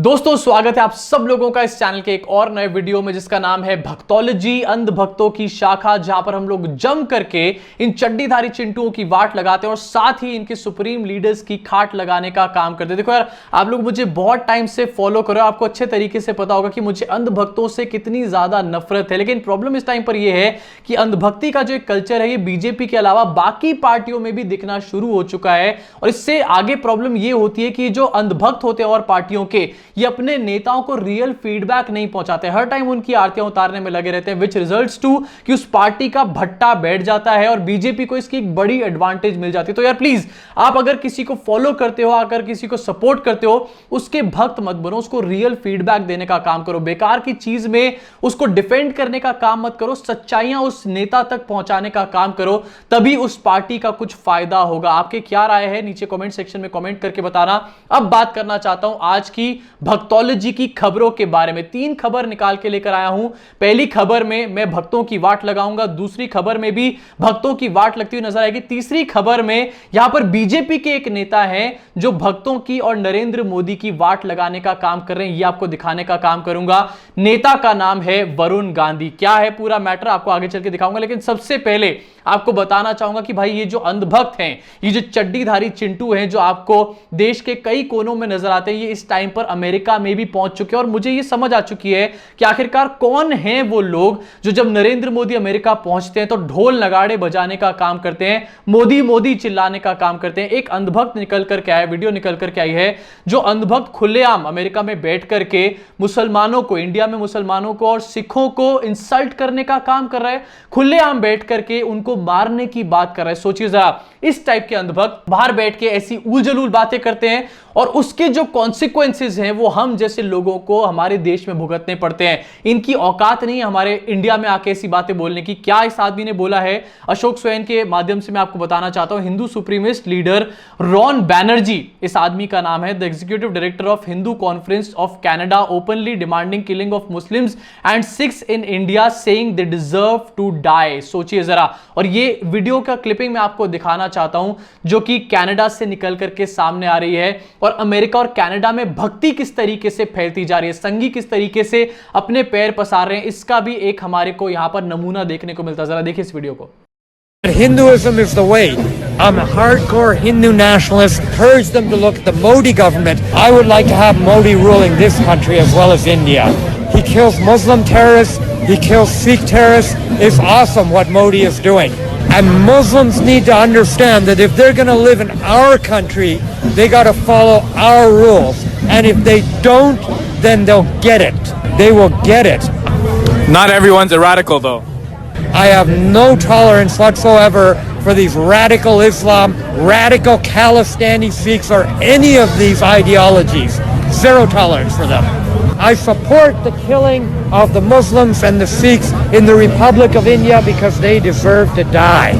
दोस्तों स्वागत है आप सब लोगों का इस चैनल के एक और नए वीडियो में जिसका नाम है भक्तोलॉजी, अंध भक्तों की शाखा, जहां पर हम लोग जम करके इन चड्डीधारी चिंटुओं की वाट लगाते हैं और साथ ही इनके सुप्रीम लीडर्स की खाट लगाने का काम करते हैं। देखो यार, आप लोग मुझे बहुत टाइम से फॉलो करो, आपको अच्छे तरीके से पता होगा कि मुझे अंध भक्तों से कितनी ज्यादा नफरत है। लेकिन प्रॉब्लम इस टाइम पर यह है कि अंधभक्ति का जो एक कल्चर है ये बीजेपी के अलावा बाकी पार्टियों में भी दिखना शुरू हो चुका है। और इससे आगे प्रॉब्लम यह होती है कि जो अंधभक्त होते हैं और पार्टियों के, ये अपने नेताओं को रियल फीडबैक नहीं पहुंचाते, हर टाइम उनकी आरतियां उतारने में लगे रहते हैं, विच रिजल्ट्स टू कि उस पार्टी का भट्टा बैठ जाता है और बीजेपी को इसकी एक बड़ी एडवांटेज मिल जाती है। तो यार प्लीज, आप अगर किसी को फॉलो करते हो, अगर किसी को सपोर्ट करते हो, उसके भक्त मत बनो, उसको रियल फीडबैक देने का काम करो। बेकार की चीज में उसको डिफेंड करने का काम मत करो, सच्चाइयां उस नेता तक पहुंचाने का काम करो, तभी उस पार्टी का कुछ फायदा होगा। आपके क्या राय है नीचे कमेंट सेक्शन में कमेंट करके बताना। अब बात करना चाहता हूं आज की भक्तोलॉजी की खबरों के बारे में। 3 खबर निकाल के लेकर आया हूं। पहली खबर में मैं भक्तों की वाट लगाऊंगा, दूसरी खबर में भी भक्तों की वाट लगती हुई नजर आएगी, तीसरी खबर में यहां पर बीजेपी के एक नेता हैं जो भक्तों की और नरेंद्र मोदी की वाट लगाने का काम कर रहे हैं, यह आपको दिखाने का काम करूंगा। नेता का नाम है वरुण गांधी। क्या है पूरा मैटर आपको आगे चल के दिखाऊंगा, लेकिन सबसे पहले आपको बताना चाहूंगा कि भाई ये जो अंधभक्त हैं, ये जो चड्डीधारी चिंटू हैं, जो आपको देश के कई कोनों में नजर आते हैं, ये इस टाइम पर अमेरिका में भी पहुंच चुके हैं। और मुझे ये समझ आ चुकी है कि आखिरकार कौन हैं वो लोग जो जब नरेंद्र मोदी अमेरिका पहुंचते हैं तो ढोल नगाड़े बजाने का काम करते हैं, मोदी मोदी चिल्लाने का काम करते हैं। एक अंधभक्त निकल कर के आया, वीडियो निकल कर के आई है, जो अंधभक्त खुलेआम अमेरिका में बैठ करके मुसलमानों को, इंडिया में मुसलमानों को और सिखों को इंसल्ट करने का काम कर रहा है, खुलेआम बैठ करके उनको मारने की बात कर रहा है। सोचिए जरा, इस टाइप के अंधभक्त बाहर बैठ के ऐसी उलझलूल बातें करते हैं और उसके जो कॉन्सिक्वेंसेस हैं वो हम जैसे लोगों को हमारे देश में भुगतने पड़ते हैं। इनकी औकात नहीं है हमारे इंडिया में आके ऐसी बातें बोलने की। क्या इस आदमी ने बोला है, अशोक स्वैन के माध्यम से मैं आपको बताना चाहता हूं। Hindu supremacist leader Ron Banerjee, इस आदमी का नाम है, the executive director of Hindu conference of Canada, openly demanding killing of Muslims and Sikhs in India, saying they deserve to die. सोचिए जरा, और ये वीडियो का क्लिपिंग मैं आपको दिखाना चाहता हूं जो कि कनाडा से निकल करके सामने आ रही है और अमेरिका और कनाडा में भक्ति किस तरीके से फैलती जा रही है, संघी किस तरीके से अपने पैर पसार रहे हैं, इसका भी एक हमारे को यहां पर नमूना देखने को मिलता है। जरा देखिए इस वीडियो को। Hinduism is the way. I'm a hardcore Hindu nationalist. Urge them to look at the Modi government. I would like to have Modi ruling this country as well as India. He kills Muslim terrorists. He kills Sikh terrorists. It's awesome what Modi is doing. And Muslims need to understand that if they're going to live in our country, they got to follow our rules. And if they don't, then they'll get it. They will get it. Not everyone's a radical though. I have no tolerance whatsoever for these radical Islam, radical Khalistani Sikhs, or any of these ideologies. Zero tolerance for them. I support the killing of the Muslims and the Sikhs in the Republic of India because they deserve to die.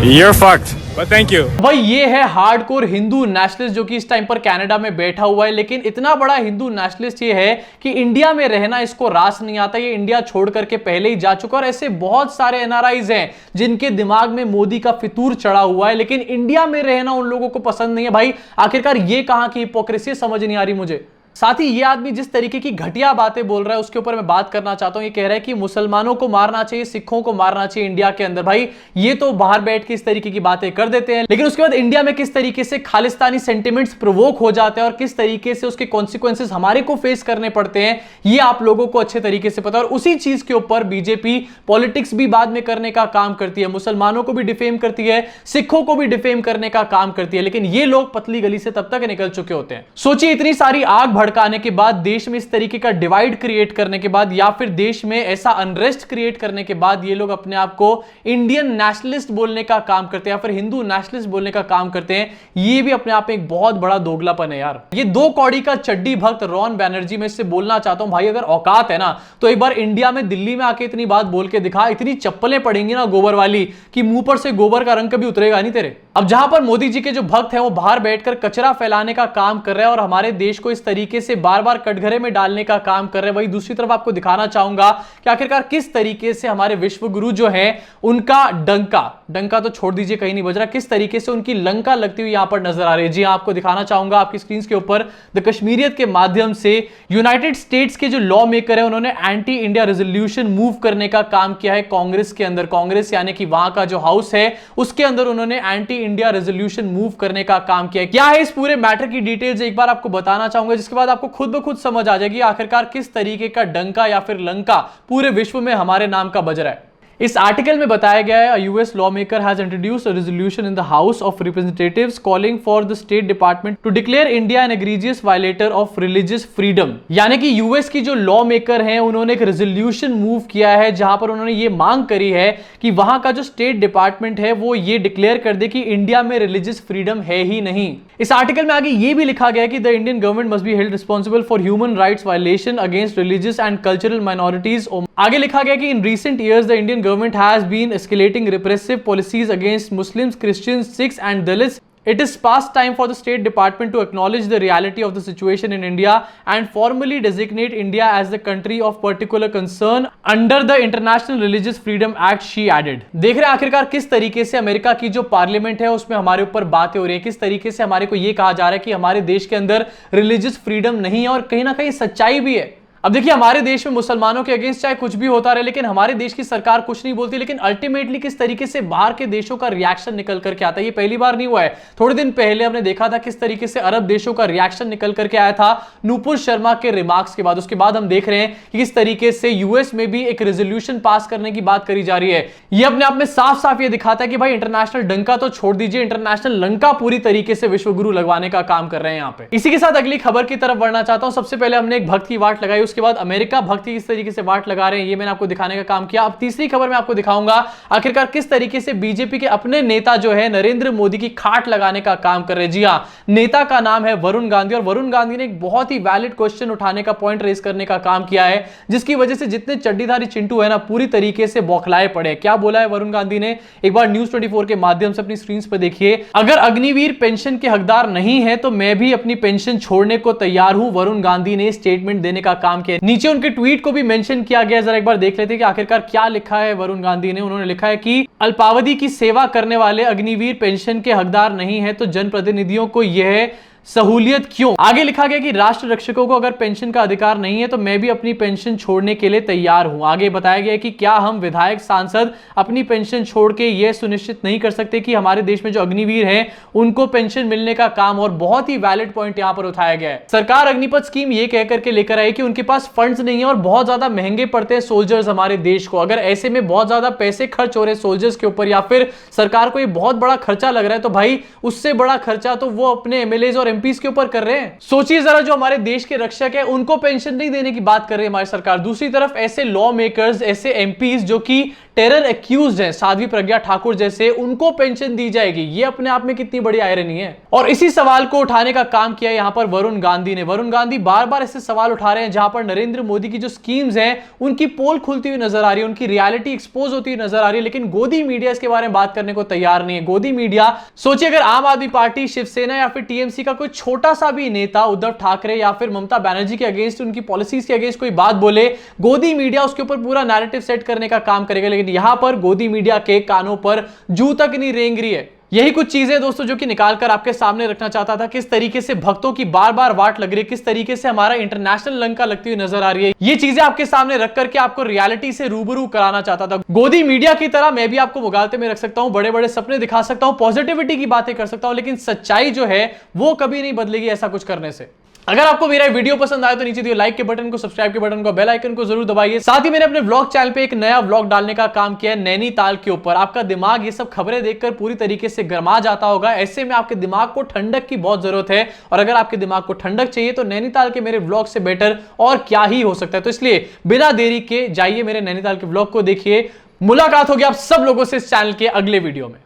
You're fucked. But thank you. भाई ये है hardcore Hindu nationalist जो कि इस time पर Canada में बैठा हुआ है। लेकिन इतना बड़ा हिंदू नेशनलिस्ट ये है कि इंडिया में रहना इसको रास नहीं आता, ये इंडिया छोड़ करके पहले ही जा चुका। और ऐसे बहुत सारे एनआरआईज हैं जिनके दिमाग में मोदी का फितूर चढ़ा हुआ है, लेकिन इंडिया में रहना उन लोगों को पसंद नहीं है। भाई आखिरकार ये कहां की हिपोक्रेसी समझ नहीं आ रही मुझे। साथ ही ये आदमी जिस तरीके की घटिया बातें बोल रहा है उसके ऊपर मैं बात करना चाहता हूं। ये कह रहा है कि मुसलमानों को मारना चाहिए, सिखों को मारना चाहिए इंडिया के अंदर। भाई ये तो बाहर बैठ के इस तरीके की बातें कर देते हैं, लेकिन उसके बाद इंडिया में किस तरीके से खालिस्तानी सेंटिमेंट्स प्रोवोक हो जाते हैं और किस तरीके से उसके कॉन्सिक्वेंसेस हमारे को फेस करने पड़ते हैं, ये आप लोगों को अच्छे तरीके से पता है। और उसी चीज के ऊपर बीजेपी पॉलिटिक्स भी बाद में करने का काम करती है, मुसलमानों को भी डिफेम करती है, सिखों को भी डिफेम करने का काम करती है, लेकिन ये लोग पतली गली से तब तक निकल चुके होते हैं। सोचिए, इतनी सारी आग भड़काने के बाद, देश में इस तरीके का डिवाइड क्रिएट करने के बाद, या फिर देश में ऐसा अनरेस्ट क्रिएट करने के बाद, ये लोग अपने आप को इंडियन नेशनलिस्ट बोलने का काम करते हैं या फिर हिंदू नेशनलिस्ट बोलने का काम करते हैं। ये भी अपने आप में एक बहुत बड़ा दोगलापन है यार। ये 2 कौड़ी का चड्डी भक्त रॉन बैनर्जी, में इससे बोलना चाहता हूं भाई, अगर औकात है ना तो एक बार इंडिया में, दिल्ली में आके इतनी बात बोल के दिखा। इतनी चप्पलें पड़ेंगी ना गोबर वाली कि मुंह पर से गोबर का रंग कभी उतरेगा नहीं तेरे। अब जहां पर मोदी जी के जो भक्त हैं वो बाहर बैठकर कचरा फैलाने का काम कर रहे हैं और हमारे देश को इस तरीके तरीके से बार बार कटघरे में डालने का काम कर रहे हैं, वही दूसरी तरफ आपको दिखाना चाहूंगा कि आखिरकार किस तरीके से हमारे विश्व गुरु जो हैं उनका डंका तो छोड़ दीजिए, कहीं नहीं बज रहा, किस तरीके से उनकी लंका लगती हुई यहां पर नजर आ रही है। जी हां, आपको दिखाना चाहूंगा आपकी स्क्रीन के ऊपर द कश्मीरियत के माध्यम से यूनाइटेड स्टेट्स के जो लॉ मेकर है उन्होंने एंटी इंडिया रेजोल्यूशन मूव करने का काम किया है कांग्रेस के अंदर। कांग्रेस यानी कि वहां का जो हाउस है उसके अंदर उन्होंने एंटी इंडिया रेजोल्यूशन मूव करने का काम किया है। क्या है इस पूरे मैटर की डिटेल्स एक बार आपको बताना चाहूंगा, जिसके बाद आपको खुद ब खुद समझ आ जाएगी आखिरकार किस तरीके का डंका या फिर लंका पूरे विश्व में हमारे नाम का बज रहा है। इस आर्टिकल में बताया गया है US law maker has introduced a resolution in the House of Representatives calling for the State Department to declare India an egregious violator of religious freedom. यानी कि यूएस की जो लॉ मेकर हैं उन्होंने एक रेजोल्यूशन मूव किया है जहां पर उन्होंने ये मांग करी है कि वहां का जो स्टेट डिपार्टमेंट है वो ये डिक्लेयर कर दे कि इंडिया में रिलीजियस फ्रीडम है ही नहीं। इस आर्टिकल में आगे ये भी लिखा गया है कि the Indian government must be held responsible for human rights violation against religious and cultural minorities. आगे लिखा गया कि in recent years the Indian government has been escalating repressive policies against Muslims, Christians, Sikhs and Dalits. It is past time for the State Department to acknowledge the reality of the situation in India and formally designate India as the country of particular concern under the International Religious Freedom Act, she added. देख रहे हैं आखिरकार किस तरीके से America की जो parliament है उसमें हमारे ऊपर बातें हो रही है, किस तरीके से हमारे को यह कहा जा रहा है कि हमारे देश के अंदर रिलीजियस फ्रीडम नहीं है, और कहीं ना कहीं सच्चाई भी है। अब देखिए हमारे देश में मुसलमानों के अगेंस्ट चाहे कुछ भी होता रहे लेकिन हमारे देश की सरकार कुछ नहीं बोलती, लेकिन अल्टीमेटली किस तरीके से बाहर के देशों का रिएक्शन निकल करके आता है, ये पहली बार नहीं हुआ है। थोड़े दिन पहले हमने देखा था किस तरीके से अरब देशों का रिएक्शन निकल करके आया था नूपुर शर्मा के रिमार्क्स के बाद। उसके बाद हम देख रहे हैं कि किस तरीके से यूएस में भी एक रेजोल्यूशन पास करने की बात करी जा रही है। यह अपने आप में साफ साफ ये दिखाता है कि भाई इंटरनेशनल डंका तो छोड़ दीजिए, इंटरनेशनल लंका पूरी तरीके से विश्व गुरु लगवाने का काम कर रहे हैं यहाँ पे। इसी के साथ अगली खबर की तरफ बढ़ना चाहता हूं। सबसे पहले हमने एक भक्त की वाट लगाई, उसके बाद अमेरिका भक्ति किस तरीके से वाट लगा रहे हैं ये मैंने आपको दिखाने का काम किया। अब तीसरी खबर में आपको दिखाऊंगा आखिरकार किस तरीके से बीजेपी के अपने नेता जो है नरेंद्र मोदी की खाट लगाने का काम कर रहे हैं। जी हां, नेता का नाम है वरुण गांधी, और वरुण गांधी ने एक बहुत ही वैलिड क्वेश्चन उठाने का, पॉइंट रेज करने का काम किया है, जिसकी वजह से जितने चड्डीधारी चिंटू है ना पूरी तरीके से बौखलाए पड़े। क्या बोला है वरुण गांधी ने, एक बार न्यूज 24 के माध्यम से अपनी स्क्रीन पर देखिए। अगर अग्निवीर पेंशन के हकदार नहीं है तो मैं भी अपनी पेंशन छोड़ने को तैयार हूं, वरुण गांधी ने स्टेटमेंट देने का काम किया। नीचे उनके ट्वीट को भी मेंशन किया गया, जरा एक बार देख लेते हैं कि आखिरकार क्या लिखा है वरुण गांधी ने। उन्होंने लिखा है कि अल्पावधि की सेवा करने वाले अग्निवीर पेंशन के हकदार नहीं है तो जनप्रतिनिधियों को यह सहूलियत क्यों। आगे लिखा गया कि राष्ट्र रक्षकों को अगर पेंशन का अधिकार नहीं है तो मैं भी अपनी पेंशन छोड़ने के लिए तैयार हूं। आगे बताया गया कि क्या हम विधायक सांसद अपनी पेंशन छोड़ के यह सुनिश्चित नहीं कर सकते कि हमारे देश में जो अग्निवीर हैं उनको पेंशन मिलने का काम। और बहुत ही वैलिड पॉइंट यहां पर उठाया गया है। सरकार अग्निपथ स्कीम यह कह करके लेकर आई कि उनके पास फंड्स नहीं है और बहुत ज्यादा महंगे पड़ते हैं सोल्जर्स हमारे देश को। अगर ऐसे में बहुत ज्यादा पैसे खर्च हो रहे हैं सोल्जर्स के ऊपर या फिर सरकार को यह बहुत बड़ा खर्चा लग रहा है तो भाई उससे बड़ा खर्चा तो वो अपने एमएलए और एमपीज के ऊपर कर रहे हैं। सोचिए जरा, जो हमारे देश के रक्षक है उनको पेंशन नहीं देने की बात कर रही है हमारी सरकार, दूसरी तरफ ऐसे लॉ मेकर्स, ऐसे एमपीज जो कि टेरर एक्यूज्ड हैं, साध्वी प्रज्ञा ठाकुर जैसे, उनको पेंशन दी जाएगी। ये अपने आप में कितनी बड़ी आयरनी है। और इसी सवाल को उठाने का काम किया यहां पर वरुण गांधी ने। वरुण गांधी बार बार ऐसे सवाल उठा रहे हैं जहां पर नरेंद्र मोदी की जो स्कीम्स हैं उनकी पोल खुलती हुई नजर आ रही है, उनकी रियलिटी एक्सपोज होती हुई नजर आ रही है, लेकिन गोदी मीडिया इसके बारे में बात करने को तैयार नहीं है। गोदी मीडिया, सोचिए अगर आम आदमी पार्टी, शिवसेना या फिर टीएमसी का कोई छोटा सा भी नेता उद्धव ठाकरे या फिर ममता बनर्जी के अगेंस्ट, उनकी पॉलिसीज के अगेंस्ट कोई बात बोले, गोदी मीडिया उसके ऊपर पूरा नैरेटिव सेट करने का काम करेगा। लेकिन यहां पर गोदी मीडिया के कानों पर जू तक नहीं रेंग रही है। यही कुछ चीजें दोस्तों जो कि निकालकर आपके सामने रखना चाहता था, किस तरीके से भक्तों की बार बार वाट लग रही है, किस तरीके से हमारा इंटरनेशनल लंका लगती हुई नजर आ रही है। ये चीजें आपके सामने रख करके आपको रियलिटी से रूबरू कराना चाहता था। गोदी मीडिया की तरह मैं भी आपको मुगालते में रख सकता हूं, बड़े बड़े सपने दिखा सकता हूं, पॉजिटिविटी की बातें कर सकता हूं, लेकिन सच्चाई जो है वो कभी नहीं बदलेगी ऐसा कुछ करने से। अगर आपको मेरा वीडियो पसंद आए तो नीचे दिए लाइक के बटन को, सब्सक्राइब के बटन को, बेल आइकन को जरूर दबाइए। साथ ही मैंने अपने व्लॉग चैनल पे एक नया व्लॉग डालने का काम किया है नैनीताल के ऊपर। आपका दिमाग ये सब खबरें देखकर पूरी तरीके से गर्मा जाता होगा, ऐसे में आपके दिमाग को ठंडक की बहुत जरूरत है। और अगर आपके दिमाग को ठंडक चाहिए तो नैनीताल के मेरे व्लॉग से बेटर और क्या ही हो सकता है। तो इसलिए बिना देरी के जाइए मेरे नैनीताल के व्लॉग को देखिए। मुलाकात होगी आप सब लोगों से इस चैनल के अगले वीडियो में।